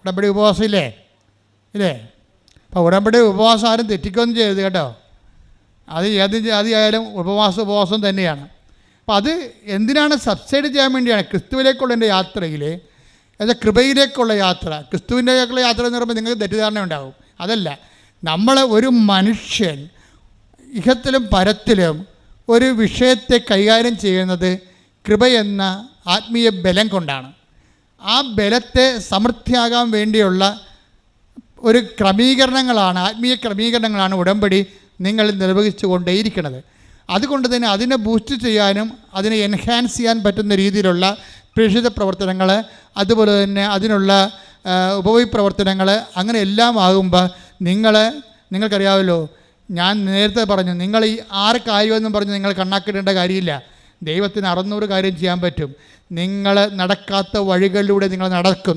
ഉടമ്പടി ഉപവാസം ഇല്ലേ? അപ്പോൾ ഉടമ്പടി ഉപവാസം ആരും തെറ്റിക്കൊന്നും ചെയ്യരുത് കേട്ടോ. അത് ഏത് ജാതിയായാലും ഉപവാസം തന്നെയാണ്. അപ്പോൾ അത് എന്തിനാണ്? സബ്സൈഡ് ചെയ്യാൻ വേണ്ടിയാണ്. ക്രിസ്തുവിലേക്കുള്ള എൻ്റെ യാത്രയിൽ, അത് കൃപയിലേക്കുള്ള യാത്ര. ക്രിസ്തുവിൻ്റെക്കുള്ള യാത്ര എന്ന് പറയുമ്പോൾ നിങ്ങൾക്ക് തെറ്റിദ്ധാരണ ഉണ്ടാകും. അതല്ല, നമ്മൾ ഒരു മനുഷ്യൻ ഇഹത്തിലും പരത്തിലും ഒരു വിഷയത്തെ കൈകാര്യം ചെയ്യുന്നത് കൃപയെന്ന ആത്മീയ ബലം കൊണ്ടാണ്. ആ ബലത്തെ സമൃദ്ധിയാകാൻ വേണ്ടിയുള്ള ഒരു ക്രമീകരണങ്ങളാണ്, ആത്മീയ ക്രമീകരണങ്ങളാണ് ഉടമ്പടി നിങ്ങൾ നിർവഹിച്ചു കൊണ്ടേയിരിക്കുന്നത്. അതുകൊണ്ട് തന്നെ അതിനെ ബൂസ്റ്റ് ചെയ്യാനും അതിനെ എൻഹാൻസ് ചെയ്യാൻ പറ്റുന്ന രീതിയിലുള്ള പ്രേക്ഷിത പ്രവർത്തനങ്ങൾ, അതുപോലെ തന്നെ അതിനുള്ള ഉപവി പ്രവർത്തനങ്ങൾ, അങ്ങനെ എല്ലാം ആകുമ്പോൾ നിങ്ങൾക്കറിയാമല്ലോ, ഞാൻ നേരത്തെ പറഞ്ഞു, നിങ്ങൾ ഈ 6 കാര്യമെന്നും പറഞ്ഞ് നിങ്ങൾ കണ്ണാക്കിടേണ്ട കാര്യമില്ല. ദൈവത്തിന് 600 കാര്യം ചെയ്യാൻ പറ്റും. നിങ്ങൾ നടക്കാത്ത വഴികളിലൂടെ നിങ്ങൾ നടത്തും.